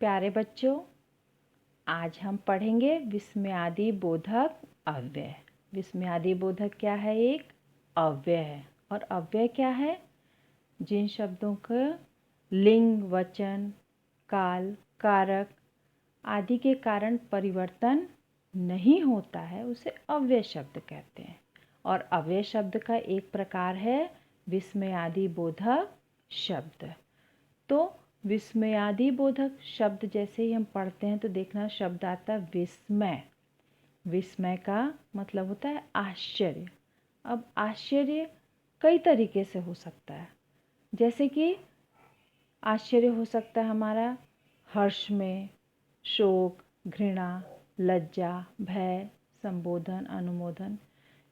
प्यारे बच्चों, आज हम पढ़ेंगे विस्मयादि बोधक अव्यय। विस्मयादि बोधक क्या है? एक अव्यय है। और अव्यय क्या है? जिन शब्दों का लिंग, वचन, काल, कारक आदि के कारण परिवर्तन नहीं होता है उसे अव्यय शब्द कहते हैं। और अव्यय शब्द का एक प्रकार है विस्मयादि बोधक शब्द। तो विस्मयादि बोधक शब्द जैसे ही हम पढ़ते हैं तो देखना शब्द आता है विस्मय। विस्मय का मतलब होता है आश्चर्य। अब आश्चर्य कई तरीके से हो सकता है, जैसे कि आश्चर्य हो सकता है हमारा हर्ष में, शोक, घृणा, लज्जा, भय, संबोधन, अनुमोदन।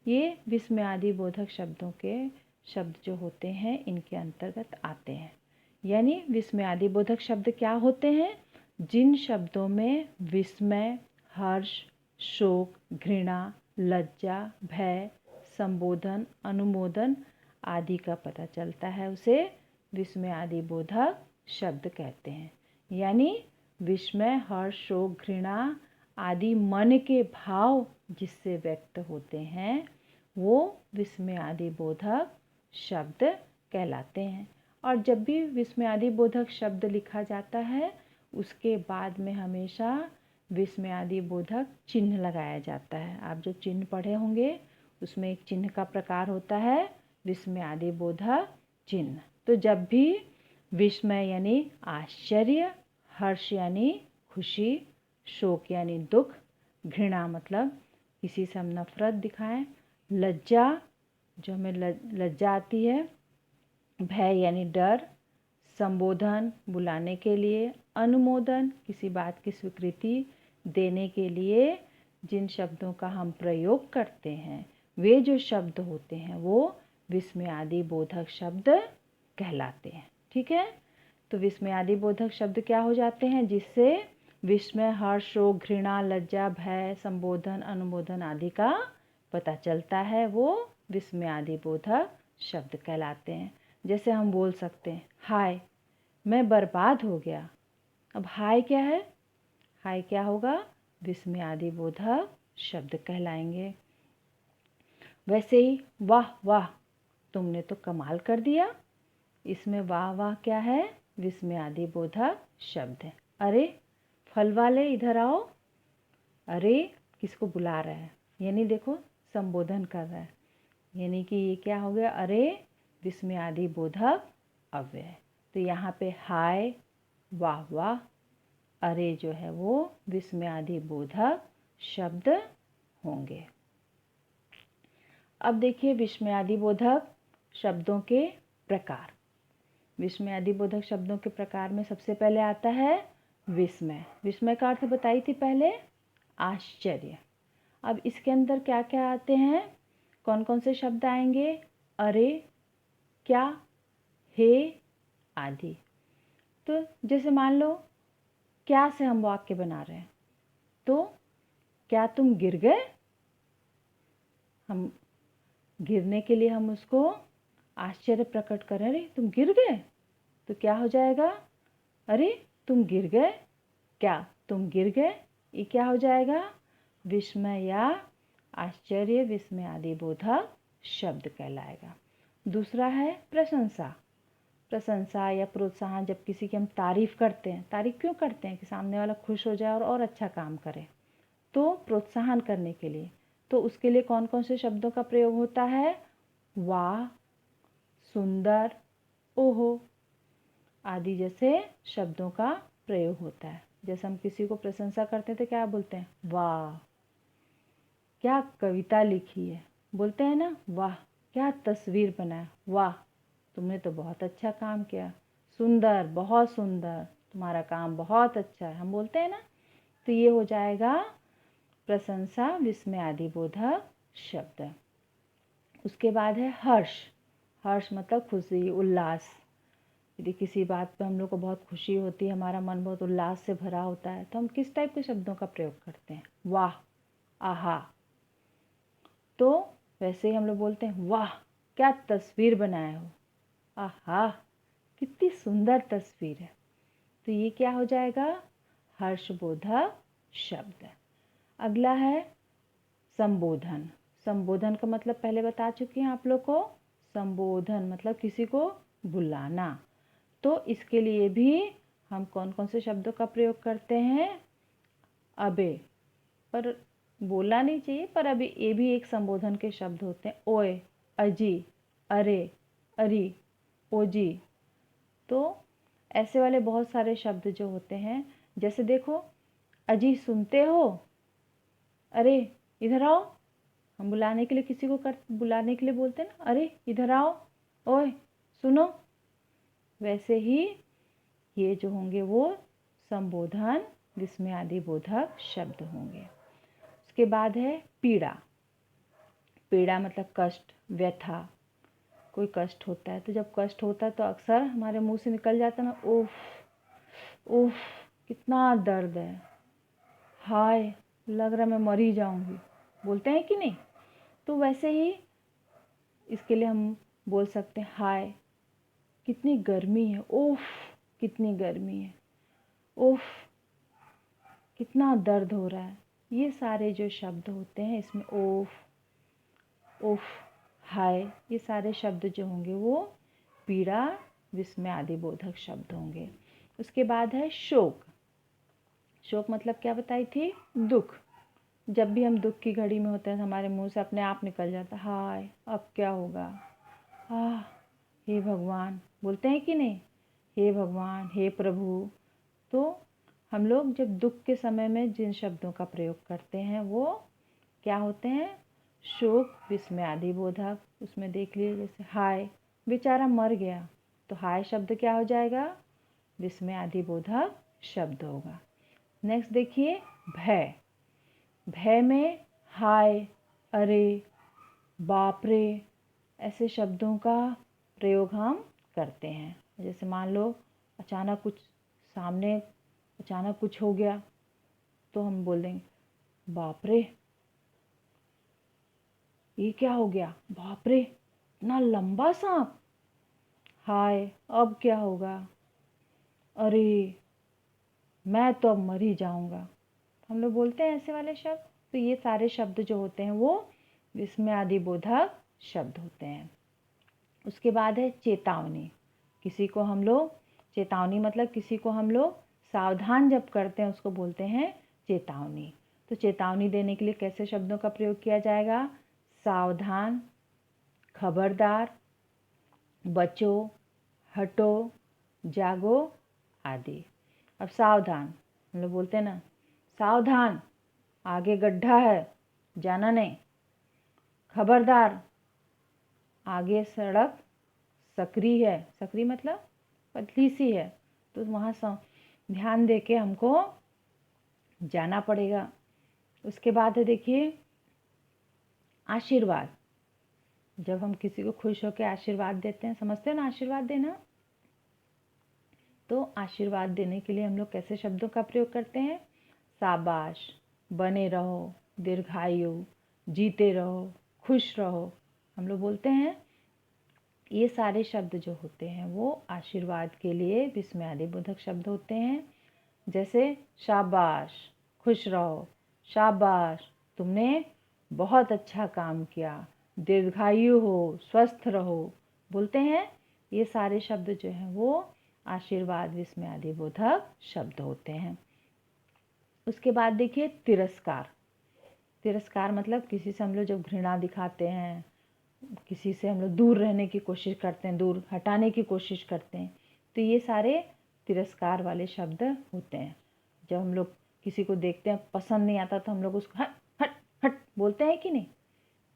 ये विस्मयादि बोधक शब्दों के शब्द जो होते हैं इनके अंतर्गत आते हैं। यानी विस्मयादि बोधक शब्द क्या होते हैं? जिन शब्दों में विस्मय, हर्ष, शोक, घृणा, लज्जा, भय, संबोधन, अनुमोदन आदि का पता चलता है उसे विस्मयादि बोधक शब्द कहते हैं। यानी विस्मय, हर्ष, शोक, घृणा आदि मन के भाव जिससे व्यक्त होते हैं वो विस्मयादि बोधक शब्द कहलाते हैं। और जब भी विस्मयादि बोधक शब्द लिखा जाता है उसके बाद में हमेशा विस्मयादि बोधक चिन्ह लगाया जाता है। आप जो चिन्ह पढ़े होंगे उसमें एक चिन्ह का प्रकार होता है विस्मयादि बोधक चिन्ह। तो जब भी विस्मय यानी आश्चर्य, हर्ष यानी खुशी, शोक यानी दुख, घृणा मतलब किसी से हम नफरत दिखाएं, लज्जा जो हमें लज्जा आती है, भय यानी डर, संबोधन बुलाने के लिए, अनुमोदन किसी बात की स्वीकृति देने के लिए जिन शब्दों का हम प्रयोग करते हैं वे जो शब्द होते हैं वो विस्मयादि बोधक शब्द कहलाते हैं। ठीक है, तो विस्मयादि बोधक शब्द क्या हो जाते हैं? जिससे विस्मय, हर्ष, शोक, घृणा, लज्जा, भय, संबोधन, अनुमोदन आदि का पता चलता है वो विस्मयादि बोधक शब्द कहलाते हैं। जैसे हम बोल सकते हैं हाय मैं बर्बाद हो गया। अब हाय क्या है? हाय क्या होगा? विस्मयादि बोधक शब्द कहलाएंगे। वैसे ही वाह वाह तुमने तो कमाल कर दिया, इसमें वाह वाह क्या है? विस्मयादि बोधक शब्द है। अरे फल वाले इधर आओ, अरे किसको बुला रहा है? यानी देखो संबोधन कर रहा है, यानी कि ये क्या हो गया? अरे विस्मयादि बोधक अव्यय। तो यहाँ पे हाय, वाह वाह, अरे जो है वो विस्मयादि बोधक शब्द होंगे। अब देखिए विस्मयादि बोधक शब्दों के प्रकार। विस्मयादि बोधक शब्दों के प्रकार में सबसे पहले आता है विस्मय। विस्मय का अर्थ बताई थी पहले, आश्चर्य। अब इसके अंदर क्या क्या आते हैं? कौन कौन से शब्द आएंगे? अरे, क्या, हे आदि। तो जैसे मान लो क्या से हम वाक्य बना रहे हैं, तो क्या तुम गिर गए? हम गिरने के लिए हम उसको आश्चर्य प्रकट करें, अरे तुम गिर गए, तो क्या हो जाएगा? अरे तुम गिर गए, क्या तुम गिर गए। ये क्या हो जाएगा? विस्मय या आश्चर्य विस्मयादि बोधक शब्द कहलाएगा। दूसरा है प्रशंसा। प्रशंसा या प्रोत्साहन, जब किसी की हम तारीफ करते हैं, तारीफ क्यों करते हैं? कि सामने वाला खुश हो जाए और अच्छा काम करे, तो प्रोत्साहन करने के लिए। तो उसके लिए कौन कौन से शब्दों का प्रयोग होता है? वाह, सुंदर, ओहो आदि जैसे शब्दों का प्रयोग होता है। जैसे हम किसी को प्रशंसा करते हैं तो क्या बोलते हैं? वाह क्या कविता लिखी है, बोलते हैं ना। वाह क्या तस्वीर बनाया, वाह तुमने तो बहुत अच्छा काम किया, सुंदर, बहुत सुंदर, तुम्हारा काम बहुत अच्छा है, हम बोलते हैं ना। तो ये हो जाएगा प्रशंसा विस्मयादि बोधक शब्द। उसके बाद है हर्ष। हर्ष मतलब खुशी, उल्लास। यदि किसी बात पे हम लोग को बहुत खुशी होती है, हमारा मन बहुत उल्लास से भरा होता है, तो हम किस टाइप के शब्दों का प्रयोग करते हैं? वाह, आहा। तो वैसे ही हम लोग बोलते हैं वाह क्या तस्वीर बनाए हो, आहा कितनी सुंदर तस्वीर है। तो ये क्या हो जाएगा? हर्षबोधक शब्द। अगला है संबोधन। संबोधन का मतलब पहले बता चुकी हैं आप लोग को। संबोधन मतलब किसी को बुलाना। तो इसके लिए भी हम कौन कौन से शब्दों का प्रयोग करते हैं? अबे, पर बोलना नहीं चाहिए, पर अभी ये भी एक संबोधन के शब्द होते हैं। ओए, अजी, अरे, अरी, ओजी। तो ऐसे वाले बहुत सारे शब्द जो होते हैं, जैसे देखो, अजी सुनते हो, अरे इधर आओ। हम बुलाने के लिए किसी को बुलाने के लिए बोलते हैं ना, अरे इधर आओ, ओए सुनो। वैसे ही ये जो होंगे वो संबोधन विस्मय आदि बोधक शब्द होंगे। उसके बाद है पीड़ा। पीड़ा मतलब कष्ट, व्यथा। कोई कष्ट होता है तो जब कष्ट होता है तो अक्सर हमारे मुंह से निकल जाता है ना, उफ उफ कितना दर्द है, हाय लग रहा मैं मर ही जाऊंगी, बोलते हैं कि नहीं? तो वैसे ही इसके लिए हम बोल सकते हैं, हाय कितनी गर्मी है, उफ कितनी गर्मी है, उफ कितना दर्द हो रहा है। ये सारे जो शब्द होते हैं इसमें उफ, हाय, ये सारे शब्द जो होंगे वो पीड़ा विस्मय आदि बोधक शब्द होंगे। उसके बाद है शोक। शोक मतलब क्या बताई थी? दुख। जब भी हम दुख की घड़ी में होते हैं हमारे मुंह से अपने आप निकल जाता है, हाय अब क्या होगा, हे भगवान, बोलते हैं कि नहीं? हे भगवान, हे प्रभु। तो हम लोग जब दुख के समय में जिन शब्दों का प्रयोग करते हैं वो क्या होते हैं? शोक विस्मय आदि बोधक। उसमें देख लीजिए, जैसे हाय बेचारा मर गया, तो हाय शब्द क्या हो जाएगा? विस्मय आदि बोधक शब्द होगा। नेक्स्ट देखिए भय। भय में हाय, अरे, बाप रे ऐसे शब्दों का प्रयोग हम करते हैं। जैसे मान लो अचानक कुछ सामने अचानक कुछ हो गया तो हम बोल देंगे, बाप रे ये क्या हो गया, बाप रे इतना लंबा सांप, हाय अब क्या होगा, अरे मैं तो अब मर ही जाऊंगा। हम लोग बोलते हैं ऐसे वाले शब्द। तो ये सारे शब्द जो होते हैं वो विस्मय आदि बोधक शब्द होते हैं। उसके बाद है चेतावनी। किसी को हम लोग चेतावनी मतलब किसी को हम लोग सावधान जब करते हैं उसको बोलते हैं चेतावनी। तो चेतावनी देने के लिए कैसे शब्दों का प्रयोग किया जाएगा? सावधान, खबरदार, बचो, हटो, जागो आदि। अब सावधान हम लोग बोलते हैं ना, सावधान आगे गड्ढा है जाना नहीं। खबरदार आगे सड़क सकरी है, सकरी मतलब पतली सी है, तो वहाँ ध्यान दे के हमको जाना पड़ेगा। उसके बाद है देखिए आशीर्वाद। जब हम किसी को खुश होकर आशीर्वाद देते हैं, समझते हैं ना आशीर्वाद देना? तो आशीर्वाद देने के लिए हम लोग कैसे शब्दों का प्रयोग करते हैं? शाबाश, बने रहो, दीर्घायु, जीते रहो, खुश रहो, हम लोग बोलते हैं। ये सारे शब्द जो होते हैं वो आशीर्वाद के लिए विस्मय आदि बोधक शब्द होते हैं। जैसे शाबाश, खुश रहो, शाबाश तुमने बहुत अच्छा काम किया, दीर्घायु हो, स्वस्थ रहो, बोलते हैं। ये सारे शब्द जो हैं वो आशीर्वाद विस्मय आदि बोधक शब्द होते हैं। उसके बाद देखिए तिरस्कार। तिरस्कार मतलब किसी से हम लोग जब घृणा दिखाते हैं, किसी से हम लोग दूर रहने की कोशिश करते हैं, दूर हटाने की कोशिश करते हैं, तो ये सारे तिरस्कार वाले शब्द होते हैं। जब हम लोग किसी को देखते हैं पसंद नहीं आता तो हम लोग उसको हट हट हट बोलते हैं कि नहीं?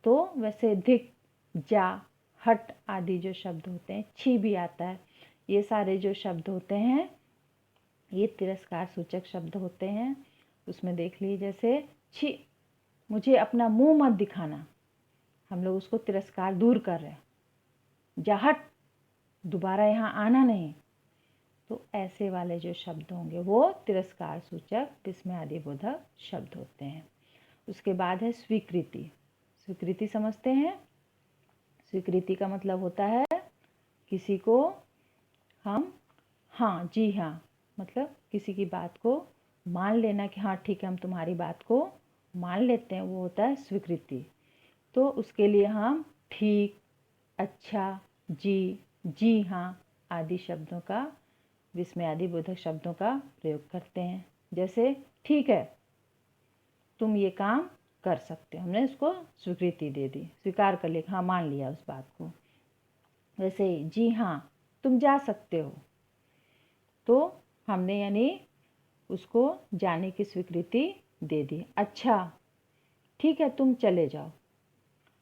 तो वैसे धिक, जा, हट आदि जो शब्द होते हैं, छी भी आता है, ये सारे जो शब्द होते हैं ये तिरस्कार सूचक शब्द होते हैं। उसमें देख लीजिए, जैसे छी, मुझे अपना मुंह मत दिखाना, हम लोग उसको तिरस्कार दूर कर रहे हैं, जा हट, दोबारा यहाँ आना नहीं। तो ऐसे वाले जो शब्द होंगे वो तिरस्कार सूचक विस्मय आदि बोधक शब्द होते हैं। उसके बाद है स्वीकृति। स्वीकृति समझते हैं? स्वीकृति का मतलब होता है किसी को हम हाँ जी हाँ मतलब किसी की बात को मान लेना कि हाँ ठीक है, हम तुम्हारी बात को मान लेते हैं, वो होता है स्वीकृति। तो उसके लिए हम ठीक, अच्छा, जी हाँ आदि शब्दों का, विस्मयादि बोधक शब्दों का प्रयोग करते हैं। जैसे ठीक है, तुम ये काम कर सकते हो, हमने उसको स्वीकृति दे दी, स्वीकार कर लिया, हाँ मान लिया उस बात को। वैसे जी हाँ तुम जा सकते हो, तो हमने यानी उसको जाने की स्वीकृति दे दी। अच्छा ठीक है तुम चले जाओ।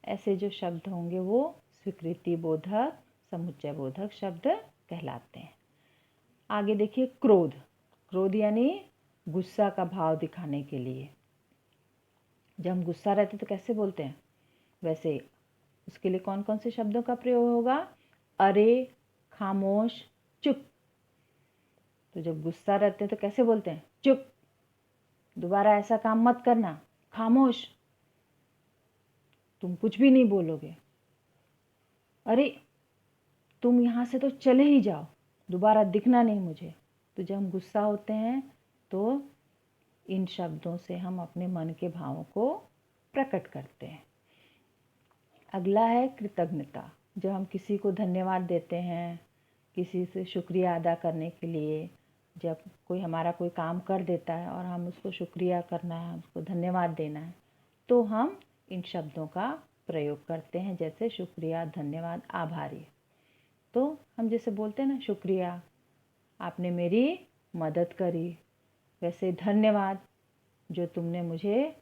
ऐसे जो शब्द होंगे वो स्वीकृति बोधक, समुच्चय बोधक शब्द कहलाते हैं। आगे देखिए क्रोध। क्रोध यानी गुस्सा का भाव दिखाने के लिए। जब हम गुस्सा रहते तो कैसे बोलते हैं, वैसे उसके लिए कौन कौन से शब्दों का प्रयोग होगा? अरे, खामोश, चुप। तो जब गुस्सा रहते हैं तो कैसे बोलते हैं? चुप, दोबारा ऐसा काम मत करना, खामोश, तुम कुछ भी नहीं बोलोगे, अरे तुम यहाँ से तो चले ही जाओ, दोबारा दिखना नहीं मुझे। तो जब हम गुस्सा होते हैं तो इन शब्दों से हम अपने मन के भावों को प्रकट करते हैं। अगला है कृतज्ञता। जब हम किसी को धन्यवाद देते हैं, किसी से शुक्रिया अदा करने के लिए, जब कोई हमारा कोई काम कर देता है और हम उसको शुक्रिया करना है, उसको धन्यवाद देना है, तो हम इन शब्दों का प्रयोग करते हैं। जैसे शुक्रिया, धन्यवाद, आभारी। तो हम जैसे बोलते हैं ना, शुक्रिया आपने मेरी मदद करी, वैसे धन्यवाद जो तुमने मुझे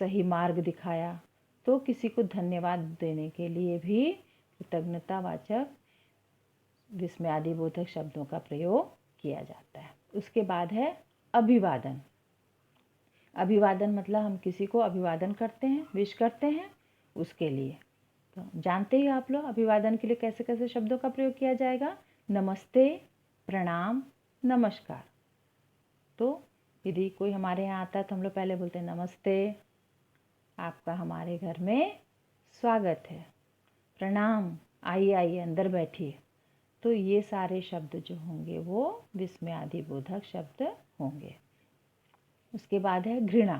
सही मार्ग दिखाया। तो किसी को धन्यवाद देने के लिए भी कृतज्ञतावाचक विस्मयादि बोधक शब्दों का प्रयोग किया जाता है। उसके बाद है अभिवादन। अभिवादन मतलब हम किसी को अभिवादन करते हैं, विश करते हैं, उसके लिए। तो जानते ही आप लोग अभिवादन के लिए कैसे कैसे शब्दों का प्रयोग किया जाएगा? नमस्ते, प्रणाम, नमस्कार। तो यदि कोई हमारे यहाँ आता है तो हम लोग पहले बोलते हैं नमस्ते, आपका हमारे घर में स्वागत है, प्रणाम, आइए आइए अंदर बैठिए। तो ये सारे शब्द जो होंगे वो विस्मयादि बोधक शब्द होंगे। उसके बाद है घृणा।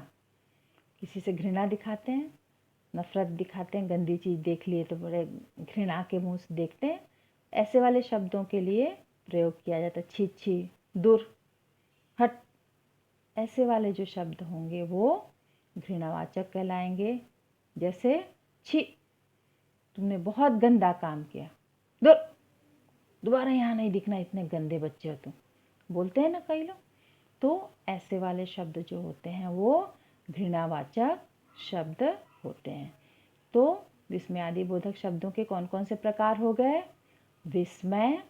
किसी से घृणा दिखाते हैं, नफरत दिखाते हैं, गंदी चीज़ देख लिए तो बड़े घृणा के मुंह से देखते हैं, ऐसे वाले शब्दों के लिए प्रयोग किया जाता है। छी छी, दूर, हट। ऐसे वाले जो शब्द होंगे वो घृणावाचक कहलाएंगे। जैसे छी, तुमने बहुत गंदा काम किया, दूर, दोबारा यहाँ नहीं दिखना, इतने गंदे बच्चे हो तुम, बोलते हैं ना कई लोग। तो ऐसे वाले शब्द जो होते हैं वो घृणावाचक शब्द होते हैं। तो विस्मयादि बोधक शब्दों के कौन कौन से प्रकार हो गए? विस्मय,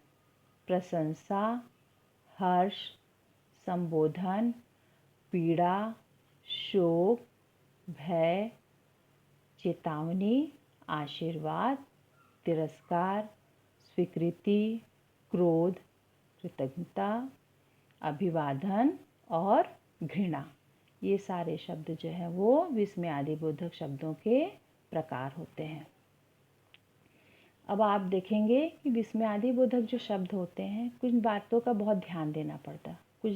प्रशंसा, हर्ष, संबोधन, पीड़ा, शोक, भय, चेतावनी, आशीर्वाद, तिरस्कार, स्वीकृति, क्रोध, कृतज्ञता, अभिवादन और घृणा। ये सारे शब्द जो है वो विस्मयादि बोधक शब्दों के प्रकार होते हैं। अब आप देखेंगे कि विस्मयादि बोधक जो शब्द होते हैं, कुछ बातों का बहुत ध्यान देना पड़ता है, कुछ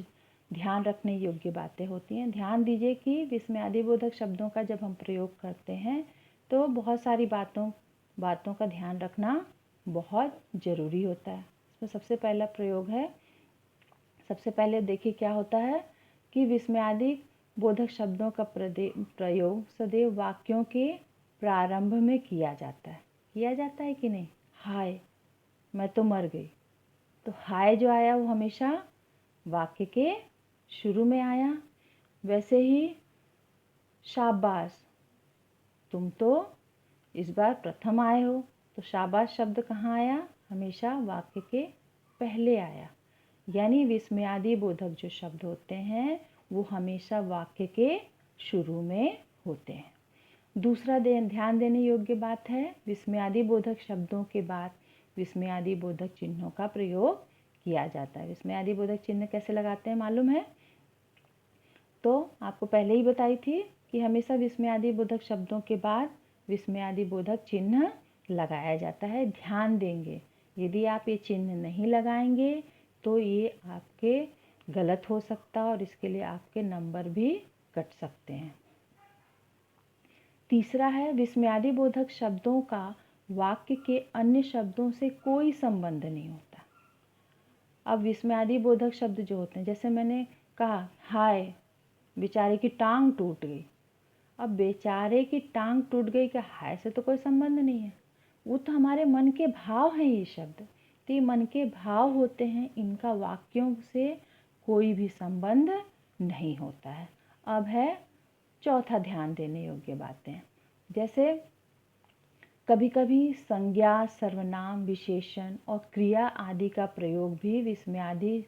ध्यान रखने योग्य बातें होती हैं। ध्यान दीजिए कि विस्मयादि बोधक शब्दों का जब हम प्रयोग करते हैं तो बहुत सारी बातों का ध्यान रखना बहुत ज़रूरी होता है। इसमें सबसे पहला प्रयोग है, सबसे पहले देखिए क्या होता है कि विस्मयादि बोधक शब्दों का प्रयोग सदैव वाक्यों के प्रारंभ में किया जाता है कि नहीं? हाय, मैं तो मर गई। तो हाय जो आया वो हमेशा वाक्य के शुरू में आया। वैसे ही शाबाश, तुम तो इस बार प्रथम आए हो। तो शाबाश शब्द कहाँ आया? हमेशा वाक्य के पहले आया। यानी विस्मयादि बोधक जो शब्द होते हैं वो हमेशा वाक्य के शुरू में होते हैं। दूसरा ध्यान देने योग्य बात है, विस्मयादि बोधक शब्दों के बाद विस्मयादि बोधक चिन्हों का प्रयोग किया जाता है। विस्मयादि बोधक चिन्ह कैसे लगाते हैं मालूम है? तो आपको पहले ही बताई थी कि हमेशा विस्मयादि बोधक शब्दों के बाद विस्मयादि बोधक चिन्ह लगाया जाता है। ध्यान देंगे, यदि आप ये चिन्ह नहीं लगाएंगे तो ये आपके गलत हो सकता है और इसके लिए आपके नंबर भी कट सकते हैं। तीसरा है विस्मयादि बोधक शब्दों का वाक्य के अन्य शब्दों से कोई संबंध नहीं होता। अब विस्मयादि बोधक शब्द जो होते हैं, जैसे मैंने कहा हाय बेचारे की टांग टूट गई। अब बेचारे की टांग टूट गई का हाय से तो कोई संबंध नहीं है, वो तो हमारे मन के भाव हैं ये शब्द। तो ये मन के भाव होते हैं, इनका वाक्यों से कोई भी संबंध नहीं होता है। अब है चौथा ध्यान देने योग्य बातें, जैसे कभी कभी संज्ञा, सर्वनाम, विशेषण और क्रिया आदि का प्रयोग भी विस्मयादि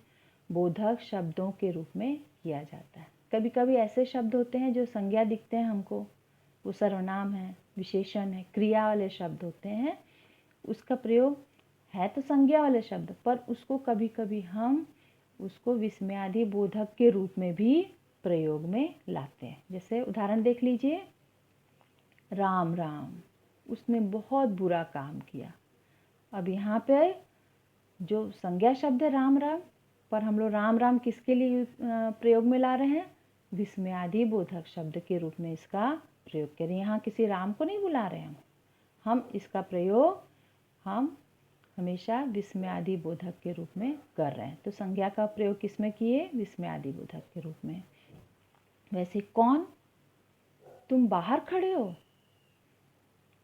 बोधक शब्दों के रूप में किया जाता है। कभी कभी ऐसे शब्द होते हैं जो संज्ञा दिखते हैं हमको, वो सर्वनाम है, विशेषण है, क्रिया वाले शब्द होते हैं, उसका प्रयोग है तो संज्ञा वाले शब्द, पर उसको कभी कभी हम उसको विस्मयादि बोधक के रूप में भी प्रयोग में लाते हैं। जैसे उदाहरण देख लीजिए, राम राम, उसने बहुत बुरा काम किया। अब यहाँ पे जो संज्ञा शब्द है राम राम, पर हम लोग राम राम किसके लिए प्रयोग में ला रहे हैं? विस्मयादि बोधक शब्द के रूप में इसका प्रयोग करें। यहाँ किसी राम को नहीं बुला रहे हैं हम इसका प्रयोग हम हमेशा विस्मयादि बोधक के रूप में कर रहे हैं। तो संज्ञा का प्रयोग किसमें किए? विस्मयादि बोधक के रूप में। वैसे कौन, तुम बाहर खड़े हो,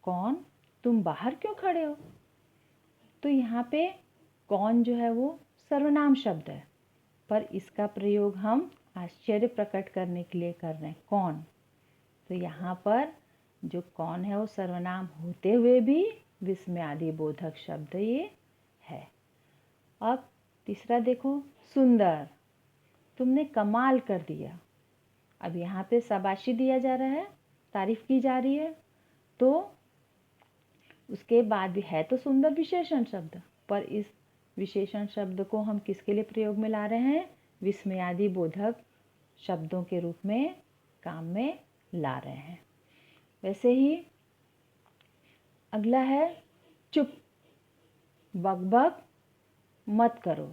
कौन तुम बाहर क्यों खड़े हो? तो यहाँ पे कौन जो है वो सर्वनाम शब्द है, पर इसका प्रयोग हम आश्चर्य प्रकट करने के लिए कर रहे हैं, कौन। तो यहाँ पर जो कौन है वो सर्वनाम होते हुए भी विस्मयादि बोधक शब्द ये है। अब तीसरा देखो, सुंदर, तुमने कमाल कर दिया। अब यहाँ पे शाबाशी दिया जा रहा है, तारीफ की जा रही है, तो उसके बाद भी है तो सुंदर विशेषण शब्द, पर इस विशेषण शब्द को हम किसके लिए प्रयोग में ला रहे हैं? विस्मयादि बोधक शब्दों के रूप में काम में ला रहे हैं। वैसे ही अगला है चुप, बकबक मत करो।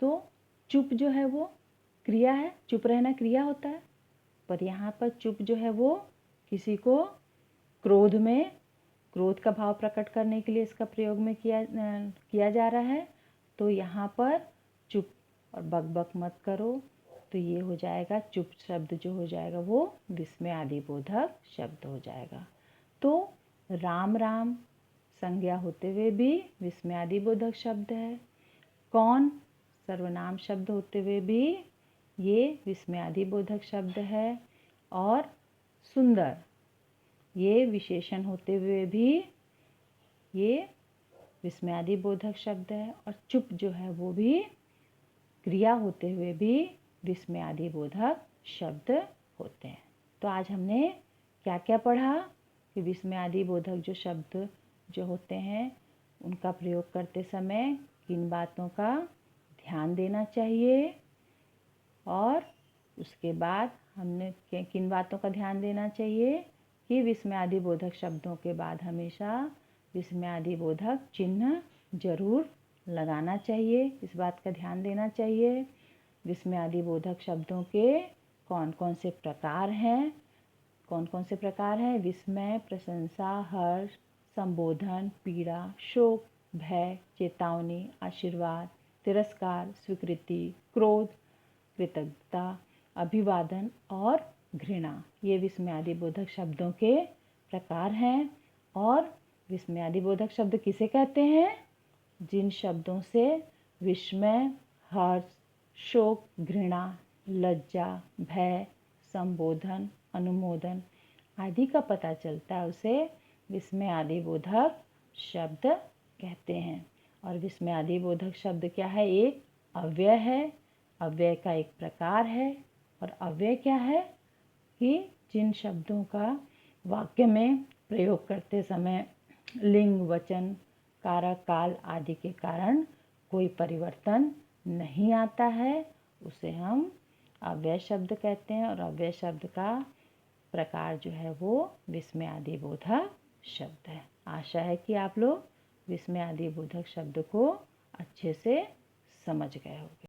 तो चुप जो है वो क्रिया है, चुप रहना क्रिया होता है, पर यहाँ पर चुप जो है वो किसी को क्रोध का भाव प्रकट करने के लिए इसका प्रयोग में किया जा रहा है। तो यहाँ पर चुप और बकबक मत करो, तो ये हो जाएगा चुप शब्द जो हो जाएगा वो विस्मयादि बोधक शब्द हो जाएगा। तो राम राम संज्ञा होते हुए भी विस्मयादि बोधक शब्द है, कौन सर्वनाम शब्द होते हुए भी ये विस्मयादि बोधक शब्द है, और सुंदर ये विशेषण होते हुए भी ये विस्मयादि बोधक शब्द है, और चुप जो है वो भी क्रिया होते हुए भी विस्मयादि बोधक शब्द होते हैं। तो आज हमने क्या क्या पढ़ा कि विस्मयादि बोधक जो शब्द जो होते हैं उनका प्रयोग करते समय किन बातों का ध्यान देना चाहिए, और उसके बाद हमने किन बातों का ध्यान देना चाहिए कि विस्मयादि बोधक शब्दों के बाद हमेशा विस्मयादि बोधक चिन्ह जरूर लगाना चाहिए, इस बात का ध्यान देना चाहिए। विस्मयादि बोधक शब्दों के कौन कौन से प्रकार हैं? विस्मय, प्रशंसा, हर्ष, संबोधन, पीड़ा, शोक, भय, चेतावनी, आशीर्वाद, तिरस्कार, स्वीकृति, क्रोध, कृतज्ञता, अभिवादन और घृणा, ये विस्मयादि बोधक शब्दों के प्रकार हैं। और विस्मयादि बोधक शब्द किसे कहते हैं? जिन शब्दों से विस्मय, हर्ष, शोक, घृणा, लज्जा, भय, संबोधन, अनुमोदन आदि का पता चलता है, उसे विस्मयादि बोधक शब्द कहते हैं। और विस्मयादि बोधक शब्द क्या है? एक अव्यय है, अव्यय का एक प्रकार है। और अव्यय क्या है? कि जिन शब्दों का वाक्य में प्रयोग करते समय लिंग, वचन, कारक, काल आदि के कारण कोई परिवर्तन नहीं आता है, उसे हम अव्यय शब्द कहते हैं। और अव्यय शब्द का प्रकार जो है वो विस्मयादि बोधक शब्द है। आशा है कि आप लोग विस्मयादि बोधक शब्द को अच्छे से समझ गए होंगे।